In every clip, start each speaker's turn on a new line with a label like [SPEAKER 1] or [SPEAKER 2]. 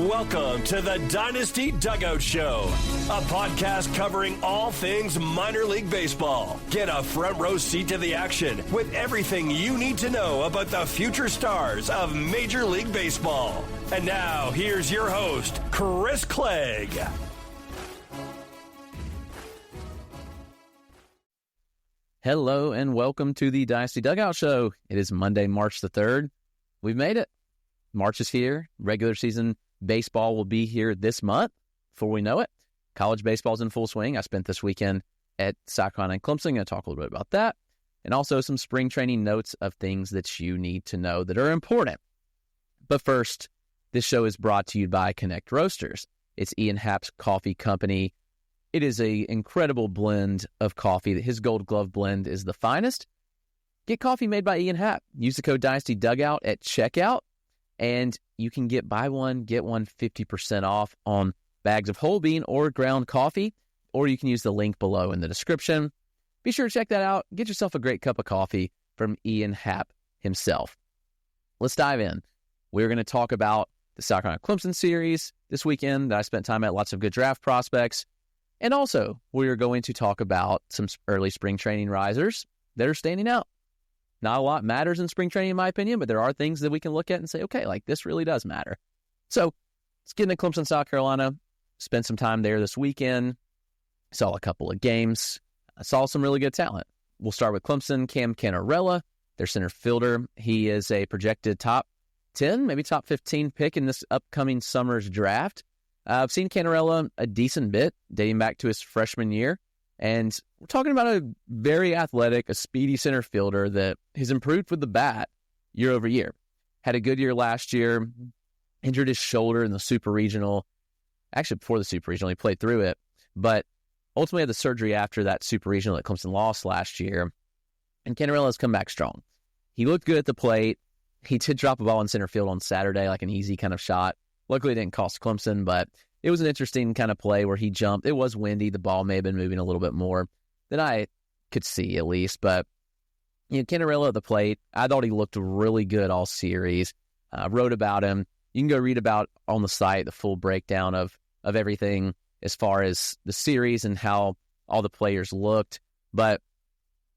[SPEAKER 1] Welcome to the Dynasty Dugout Show, a podcast covering all things minor league baseball. Get a front row seat to the action with everything you need to know about the future stars of Major League Baseball. And now, here's your host, Chris Clegg.
[SPEAKER 2] Hello and welcome to the Dynasty Dugout Show. It is Monday, March the 3rd. We've made it. March is here. Regular season baseball will be here this month before we know it. College baseball's in full swing. I spent this weekend at South Carolina and Clemson. I'm going to talk a little bit about that. And also some spring training notes of things that you need to know that are important. But first, this show is brought to you by Connect Roasters. It's Aidan Knaak's coffee company. It is an incredible blend of coffee. His Gold Glove blend is the finest. Get coffee made by Aidan Knaak. Use the code Dynasty Dugout at checkout, and you can buy one, get one 50% off on bags of whole bean or ground coffee, or you can use the link below in the description. Be sure to check that out. Get yourself a great cup of coffee from Aidan Knaak himself. Let's dive in. We're going to talk about the South Carolina Clemson series this weekend that I spent time at. Lots of good draft prospects. And also, we are going to talk about some early spring training risers that are standing out. Not a lot matters in spring training, in my opinion, but there are things that we can look at and say, okay, like this really does matter. So let's get into Clemson, South Carolina. Spent some time there this weekend. Saw a couple of games. I saw some really good talent. We'll start with Clemson, Cannarella, their center fielder. He is a projected top 10, maybe top 15 pick in this upcoming summer's draft. I've seen Cannarella a decent bit, dating back to his freshman year. And we're talking about a very athletic, a speedy center fielder that has improved with the bat year over year. Had a good year last year, injured his shoulder in the Super Regional. Actually, before the Super Regional, he played through it. But ultimately had the surgery after that Super Regional that Clemson lost last year. And Cannarella has come back strong. He looked good at the plate. He did drop a ball in center field on Saturday, like an easy kind of shot. Luckily, it didn't cost Clemson, but it was an interesting kind of play where he jumped. It was windy. The ball may have been moving a little bit more than I could see, at least. But, Cannarella at the plate, I thought he looked really good all series. Wrote about him. You can go read about on the site the full breakdown of everything as far as the series and how all the players looked. But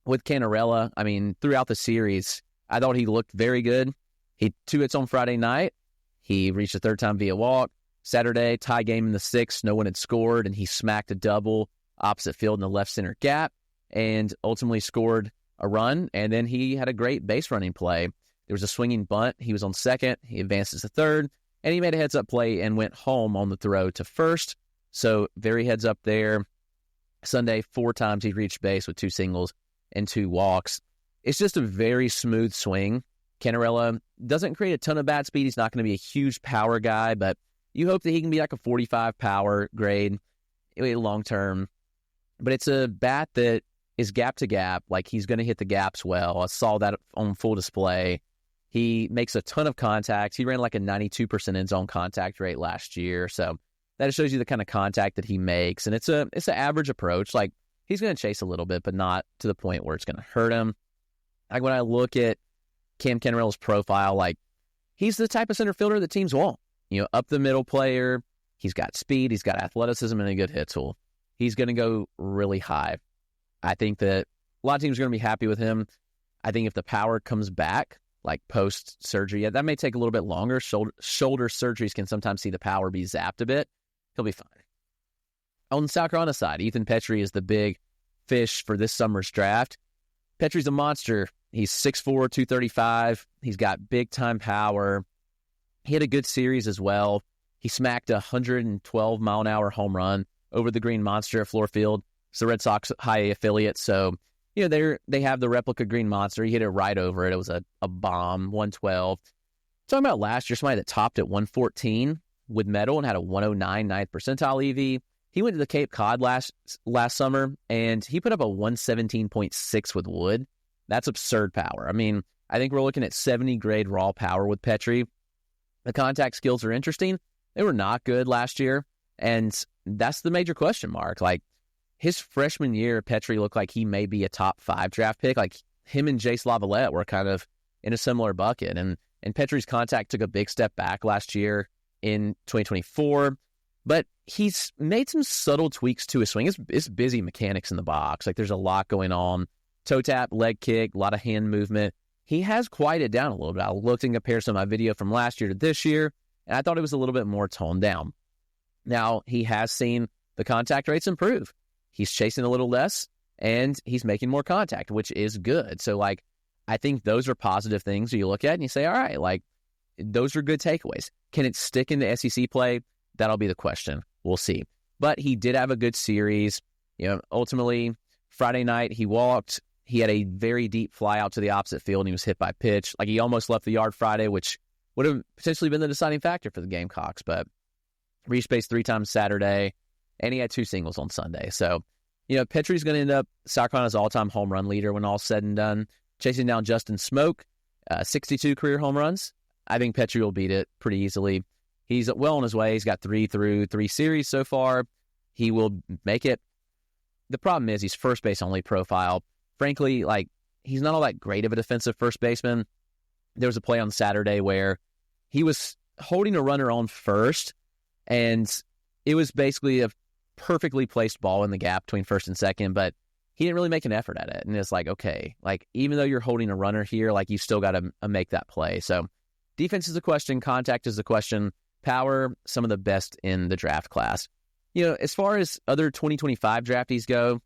[SPEAKER 2] with Cannarella, throughout the series, I thought he looked very good. He 2 hits on Friday night. He reached a third time via walk. Saturday, tie game in the 6th. No one had scored, and he smacked a double opposite field in the left center gap and ultimately scored a run. And then he had a great base running play. There was a swinging bunt. He was on second. He advances to third, and he made a heads-up play and went home on the throw to first. So very heads-up there. Sunday, 4 times he reached base with 2 singles and 2 walks. It's just a very smooth swing. Cannarella doesn't create a ton of bat speed. He's not going to be a huge power guy, but you hope that he can be like a 45 power grade long term. But it's a bat that is gap to gap. Like he's going to hit the gaps well. I saw that on full display. He makes a ton of contacts. He ran like a 92% end zone contact rate last year. So that shows you the kind of contact that he makes. And it's an average approach. Like he's going to chase a little bit, but not to the point where it's going to hurt him. Like when I look at Cannarella's profile, like he's the type of center fielder that teams want. Up the middle player. He's got speed. He's got athleticism and a good hit tool. He's going to go really high. I think that a lot of teams are going to be happy with him. I think if the power comes back, like post-surgery, that may take a little bit longer. Shoulder surgeries can sometimes see the power be zapped a bit. He'll be fine. On the South Carolina side, Ethan Petry is the big fish for this summer's draft. Petry's a monster. He's 6'4", 235. He's got big-time power. He had a good series as well. He smacked a 112-mile-an-hour home run over the Green Monster at Fluor Field. It's the Red Sox high A affiliate, so they have the replica Green Monster. He hit it right over it. It was a bomb, 112. Talking about last year, somebody that topped at 114 with metal and had a 109 ninth percentile EV. He went to the Cape Cod last summer, and he put up a 117.6 with wood. That's absurd power. I think we're looking at 70-grade raw power with Petry. The contact skills are interesting. They were not good last year, and that's the major question mark. Like, his freshman year, Petry looked like he may be a top 5 draft pick. Like, him and Jace Lavalette were kind of in a similar bucket, and Petry's contact took a big step back last year. in 2024. But he's made some subtle tweaks to his swing. It's busy mechanics in the box. Like, there's a lot going on. Toe tap, leg kick, a lot of hand movement. He has quieted down a little bit. I looked in comparison to my video from last year to this year, and I thought it was a little bit more toned down. Now, he has seen the contact rates improve. He's chasing a little less, and he's making more contact, which is good. So, like, I think those are positive things you look at and you say, all right, like, those are good takeaways. Can it stick in the SEC play? That'll be the question. We'll see. But he did have a good series. Ultimately, Friday night, he walked. He had a very deep fly out to the opposite field, and he was hit by pitch. Like, he almost left the yard Friday, which would have potentially been the deciding factor for the Gamecocks. But reached base 3 times Saturday, and he had 2 singles on Sunday. So, Petry's going to end up South Carolina's all-time home run leader when all's said and done, chasing down Justin Smoke, 62 career home runs. I think Petry will beat it pretty easily. He's well on his way. He's got 3 through 3 series so far. He will make it. The problem is he's first base only profile. Frankly, like, he's not all that great of a defensive first baseman. There was a play on Saturday where he was holding a runner on first, and it was basically a perfectly placed ball in the gap between first and second, but he didn't really make an effort at it. And it's like, okay, like, even though you're holding a runner here, like, you still got to make that play. So defense is a question. Contact is a question. Power, some of the best in the draft class. As far as other 2025 draftees go,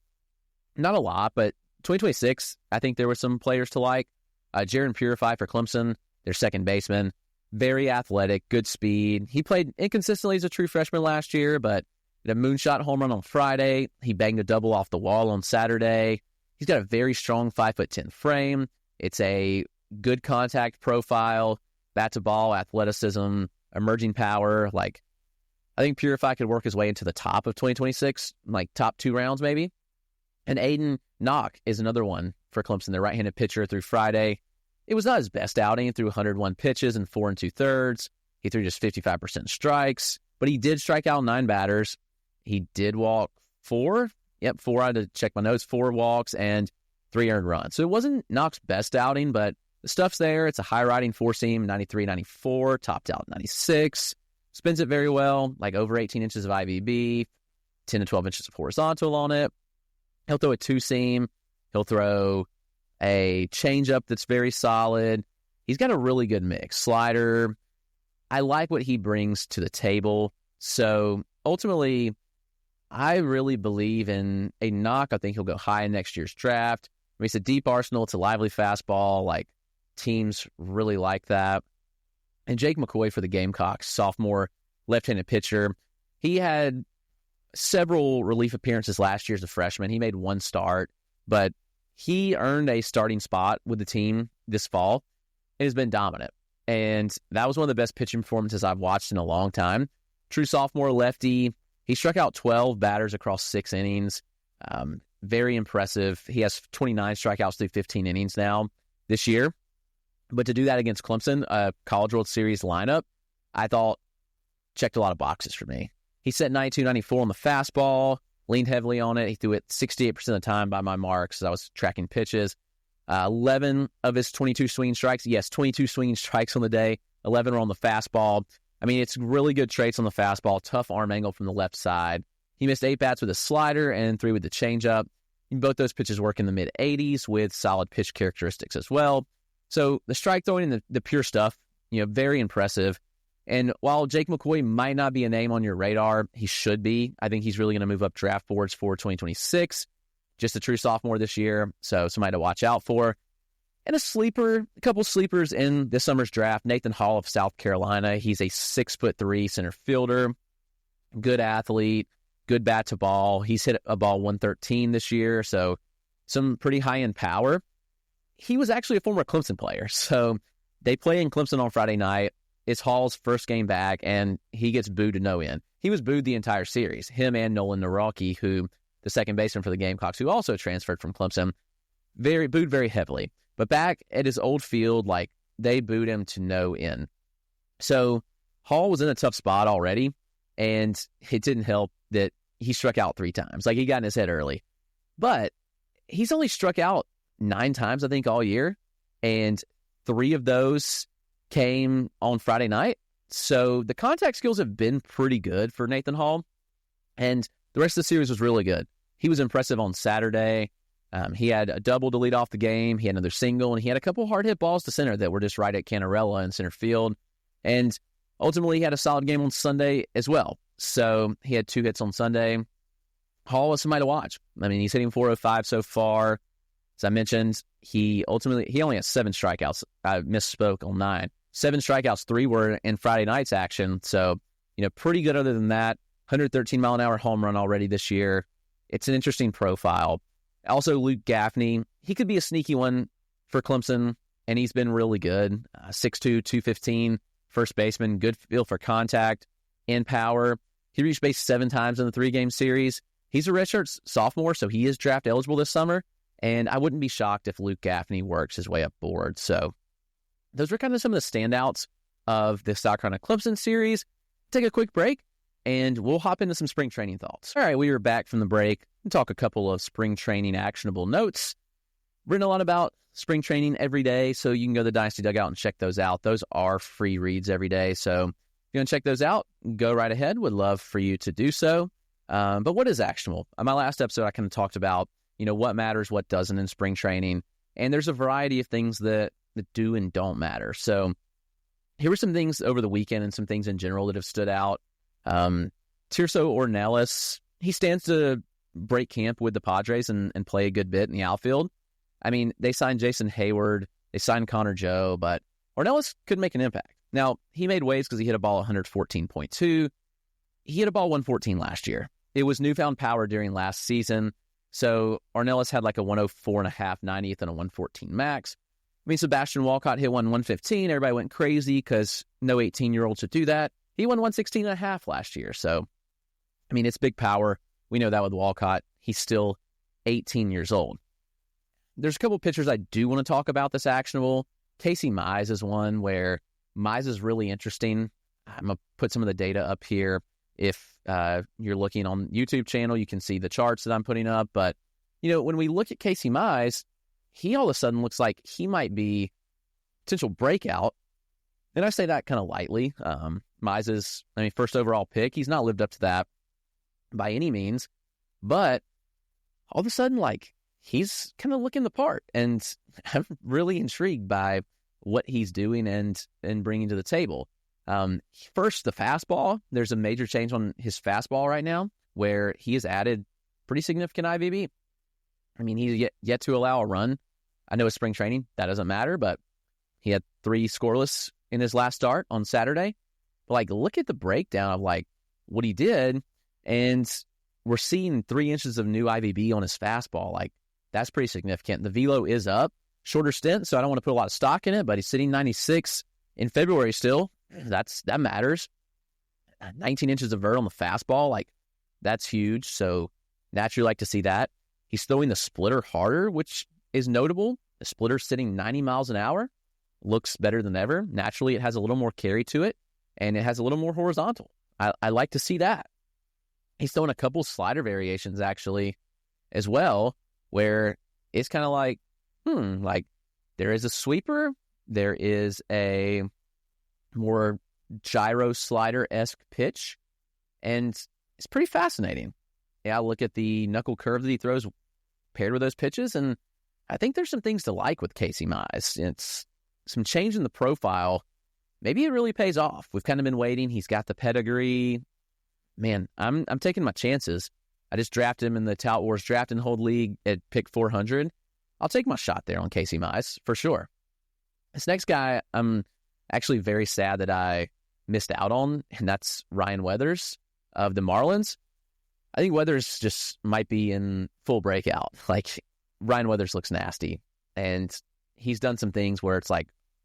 [SPEAKER 2] not a lot, but 2026, I think there were some players to like. Jarren Purify for Clemson, their second baseman. Very athletic, good speed. He played inconsistently as a true freshman last year, but a moonshot home run on Friday. He banged a double off the wall on Saturday. He's got a very strong 5'10" frame. It's a good contact profile, bat to ball, athleticism, emerging power. Like, I think Purify could work his way into the top of 2026, like top 2 rounds maybe. And Aidan Knaak is another one for Clemson, their right-handed pitcher through Friday. It was not his best outing. He threw 101 pitches in 4 2/3. He threw just 55% strikes, but he did strike out 9 batters. He did walk 4. Yep, 4. I had to check my notes. 4 walks and 3 earned runs. So it wasn't Knaak's best outing, but the stuff's there. It's a high-riding 4-seam, 93, 94, topped out 96. Spins it very well, like over 18 inches of IVB, 10 to 12 inches of horizontal on it. He'll throw a 2-seam. He'll throw a changeup that's very solid. He's got a really good mix. Slider. I like what he brings to the table. So ultimately, I really believe in a Knaak. I think he'll go high in next year's draft. I mean, it's a deep arsenal. It's a lively fastball. Like, teams really like that. And Jake McCoy for the Gamecocks, sophomore left-handed pitcher. He had several relief appearances last year as a freshman. He made 1 start, but he earned a starting spot with the team this fall and has been dominant. And that was one of the best pitching performances I've watched in a long time. True sophomore lefty. He struck out 12 batters across 6 innings. Very impressive. He has 29 strikeouts through 15 innings now this year. But to do that against Clemson, a College World Series lineup, I thought checked a lot of boxes for me. He set 92, 94 on the fastball, leaned heavily on it. He threw it 68% of the time by my marks as I was tracking pitches. 11 of his 22 swinging strikes. Yes, 22 swinging strikes on the day. 11 were on the fastball. I mean, it's really good traits on the fastball. Tough arm angle from the left side. He missed 8 bats with a slider and 3 with the changeup. Both those pitches work in the mid-80s with solid pitch characteristics as well. So the strike throwing and the pure stuff, very impressive. And while Jake McCoy might not be a name on your radar, he should be. I think he's really going to move up draft boards for 2026. Just a true sophomore this year, so somebody to watch out for. And a couple sleepers in this summer's draft, Nathan Hall of South Carolina. He's a 6'3" center fielder, good athlete, good bat to ball. He's hit a ball 113 this year, so some pretty high-end power. He was actually a former Clemson player, so they play in Clemson on Friday night. It's Hall's first game back, and he gets booed to no end. He was booed the entire series. Him and Nolan Naraki, who the second baseman for the Gamecocks, who also transferred from Clemson, booed very heavily. But back at his old field, like, they booed him to no end. So Hall was in a tough spot already, and it didn't help that he struck out 3 times. Like, he got in his head early. But he's only struck out 9 times, I think, all year, and 3 of those came on Friday night. So the contact skills have been pretty good for Nathan Hall, and the rest of the series was really good. He was impressive on Saturday. He had a double to lead off the game. He had another single, and he had a couple hard hit balls to center that were just right at Cannarella in center field. And ultimately, he had a solid game on Sunday as well. So he had 2 hits on Sunday. Hall was somebody to watch. I mean, he's hitting .405 so far. As I mentioned, he only has 7 strikeouts. I misspoke on 9. 7 strikeouts, 3 were in Friday night's action. So, pretty good other than that. 113-mile-an-hour home run already this year. It's an interesting profile. Also, Luke Gaffney, he could be a sneaky one for Clemson, and he's been really good. 6'2", 215, first baseman, good feel for contact and power. He reached base 7 times in the 3-game series. He's a redshirt sophomore, so he is draft eligible this summer, and I wouldn't be shocked if Luke Gaffney works his way up board. So those were kind of some of the standouts of the South Carolina Clemson series. Take a quick break, and we'll hop into some spring training thoughts. All right, we are back from the break and talk a couple of spring training actionable notes. Written a lot about spring training every day, so you can go to the Dynasty Dugout and check those out. Those are free reads every day, so if you want to check those out, go right ahead. Would love for you to do so. But what is actionable? On my last episode, I kind of talked about, what matters, what doesn't in spring training, and there's a variety of things that do and don't matter. So here were some things over the weekend and some things in general that have stood out. Tirso Ornelas, he stands to break camp with the Padres and play a good bit in the outfield. I mean, they signed Jason Hayward, they signed Connor Joe, but Ornelas could make an impact. Now, he made waves because he hit a ball 114.2. He hit a ball 114 last year. It was newfound power during last season. So Ornelas had like a 104.5 90th and a 114 max. I mean, Sebastian Walcott hit 115. Everybody went crazy because no 18-year-old should do that. He won 116.5 last year. So, I mean, it's big power. We know that with Walcott. He's still 18 years old. There's a couple pitchers I do want to talk about that's actionable. Casey Mize is one where Mize is really interesting. I'm going to put some of the data up here. If you're looking on YouTube channel, you can see the charts that I'm putting up. But, when we look at Casey Mize, he all of a sudden looks like he might be potential breakout. And I say that kind of lightly. Mize is, first overall pick. He's not lived up to that by any means. But all of a sudden, he's kind of looking the part. And I'm really intrigued by what he's doing and bringing to the table. First, the fastball. There's a major change on his fastball right now where he has added pretty significant IVB. I mean, he's yet to allow a run. I know it's spring training. That doesn't matter, but he had 3 scoreless in his last start on Saturday. But, look at the breakdown of, what he did, and we're seeing 3 inches of new IVB on his fastball. That's pretty significant. The velo is up. Shorter stint, so I don't want to put a lot of stock in it, but he's sitting 96 in February still. That matters. 19 inches of vert on the fastball, that's huge. So naturally like to see that. He's throwing the splitter harder, which is notable. The splitter's sitting 90 miles an hour. Looks better than ever. Naturally, it has a little more carry to it, and it has a little more horizontal. I like to see that. He's throwing a couple slider variations, actually, as well, where it's kind of there is a sweeper, there is a more gyro slider-esque pitch, and it's pretty fascinating. Yeah, I look at the knuckle curve that he throws paired with those pitches, and I think there's some things to like with Casey Mize. It's some change in the profile. Maybe it really pays off. We've kind of been waiting. He's got the pedigree. Man, I'm taking my chances. I just drafted him in the Tout Wars Draft and Hold League at pick 400. I'll take my shot there on Casey Mize, for sure. This next guy, I'm actually very sad that I missed out on, and that's Ryan Weathers of the Marlins. I think Weathers just might be in full breakout. Ryan Weathers looks nasty, and he's done some things where it's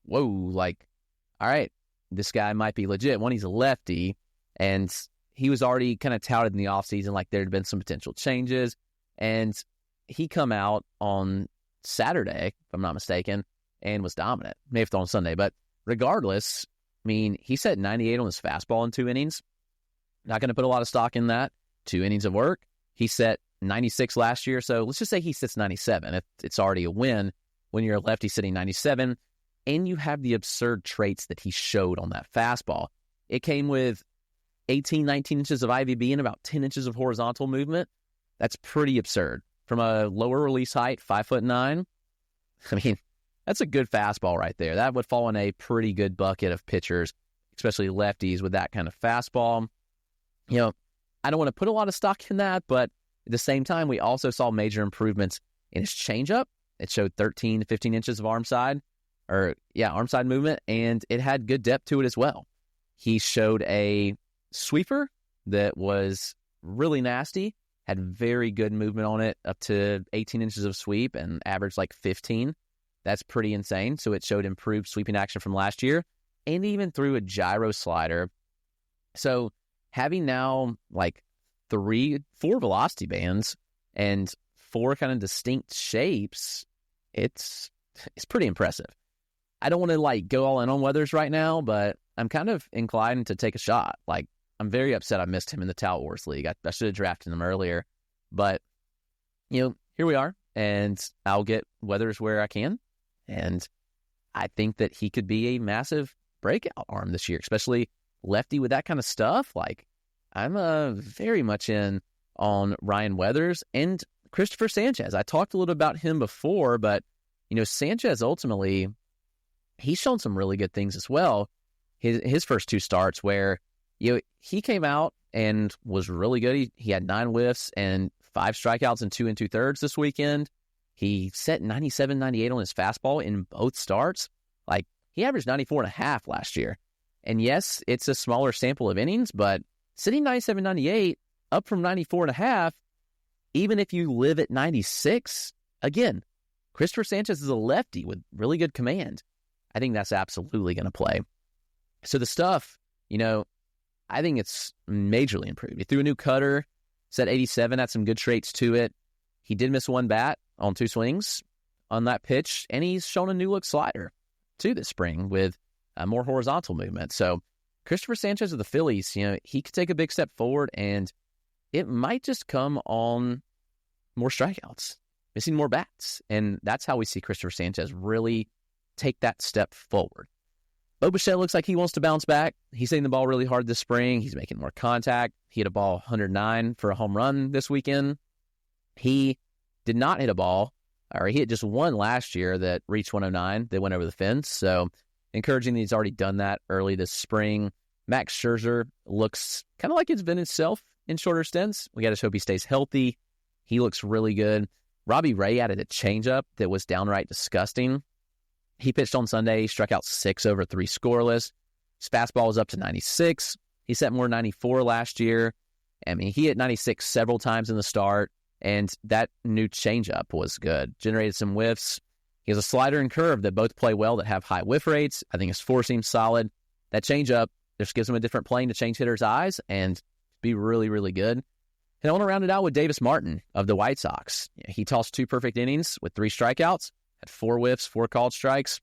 [SPEAKER 2] whoa, all right, this guy might be legit. One, he's a lefty, and he was already kind of touted in the offseason there had been some potential changes, and he come out on Saturday, if I'm not mistaken, and was dominant. May have thrown on Sunday, but regardless, he set 98 on his fastball in 2 innings. Not going to put a lot of stock in that. 2 innings of work. He set 96 last year, so let's just say he sits 97. It's already a win when you're a lefty sitting 97, and you have the absurd traits that he showed on that fastball. It came with 18, 19 inches of IVB and about 10 inches of horizontal movement. That's pretty absurd. From a lower release height, 5'9", I mean, that's a good fastball right there. That would fall in a pretty good bucket of pitchers, especially lefties with that kind of fastball. You know, I don't want to put a lot of stock in that, but at the same time, we also saw major improvements in his changeup. It showed 13 to 15 inches of arm side movement, and it had good depth to it as well. He showed a sweeper that was really nasty, had very good movement on it, up to 18 inches of sweep and averaged like 15. That's pretty insane. So it showed improved sweeping action from last year, and even threw a gyro slider. So having now like 4 velocity bands and 4 kind of distinct shapes, it's pretty impressive. I don't want to like go all in on Weathers right now, but I'm kind of inclined to take a shot. Like, I'm very upset I missed him in the Tout Wars League. I should have drafted him earlier, but you know, here we are, and I'll get Weathers where I can. And I think that he could be a massive breakout arm this year, especially lefty with that kind of stuff. Like, I'm very much in on Ryan Weathers and Cristopher Sanchez. I talked a little about him before, but you know, Sanchez ultimately, he's shown some really good things as well. His first 2 starts where, you know, he came out and was really good. He had 9 whiffs and 5 strikeouts and 2 2/3 this weekend. He set 97, 98 on his fastball in both starts. Like, he averaged 94.5 last year. And yes, it's a smaller sample of innings, but sitting 97, 98 up from 94.5, even if you live at 96, again, Cristopher Sanchez is a lefty with really good command. I think that's absolutely going to play. So the stuff, you know, I think it's majorly improved. He threw a new cutter, set 87, had some good traits to it. He did miss 1 bat on 2 swings on that pitch, and he's shown a new look slider too this spring with more horizontal movement. So Cristopher Sanchez of the Phillies, you know, he could take a big step forward, and it might just come on more strikeouts, missing more bats. And that's how we see Cristopher Sanchez really take that step forward. Bo Bichette looks like he wants to bounce back. He's hitting the ball really hard this spring. He's making more contact. He hit a ball 109 for a home run this weekend. He did not hit a ball, or he hit just one last year that reached 109 that went over the fence. So encouraging that he's already done that early this spring. Max Scherzer looks kind of like it's been himself in shorter stints. We got to hope he stays healthy. He looks really good. Robbie Ray added a changeup that was downright disgusting. He pitched on Sunday, struck out 6 over 3 scoreless. His fastball was up to 96. He set more 94 last year. I mean, he hit 96 several times in the start, and that new changeup was good. Generated some whiffs. He has a slider and curve that both play well, that have high whiff rates. I think his four seems solid. That changeup just gives him a different plane to change hitters' eyes and be really, really good. And I want to round it out with Davis Martin of the White Sox. He tossed 2 perfect innings with 3 strikeouts, had 4 whiffs, 4 called strikes.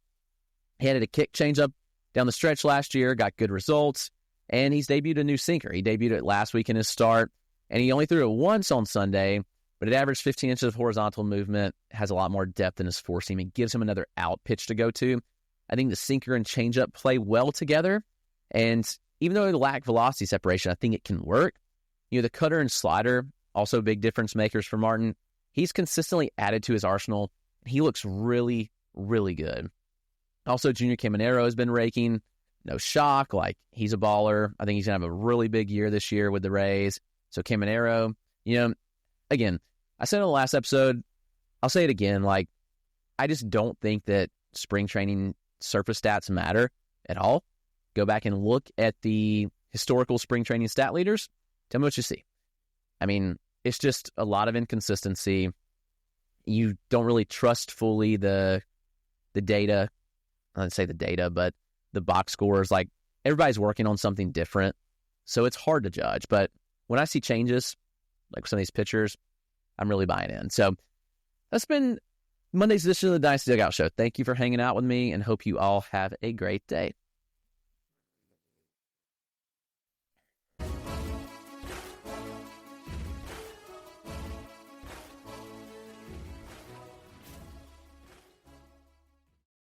[SPEAKER 2] He had a kick changeup down the stretch last year, got good results, and he's debuted a new sinker. He debuted it last week in his start, and he only threw it once on Sunday, but it averaged 15 inches of horizontal movement, has a lot more depth in his four seam. It gives him another out pitch to go to. I think the sinker and changeup play well together, and even though they lack velocity separation, I think it can work. You know, the cutter and slider, also big difference makers for Martin. He's consistently added to his arsenal. He looks really, really good. Also, Junior Caminero has been raking. No shock. Like, he's a baller. I think he's going to have a really big year this year with the Rays. So Caminero, you know, again, I said in the last episode, I'll say it again, like, I just don't think that spring training surface stats matter at all. Go back and look at the historical spring training stat leaders. Tell me what you see. I mean, it's just a lot of inconsistency. You don't really trust fully the data. I don't say the data, but the box scores. Like, everybody's working on something different, so it's hard to judge. But when I see changes, like some of these pitchers, I'm really buying in. So that's been Monday's edition of the Dynasty Dugout Show. Thank you for hanging out with me, and hope you all have a great day.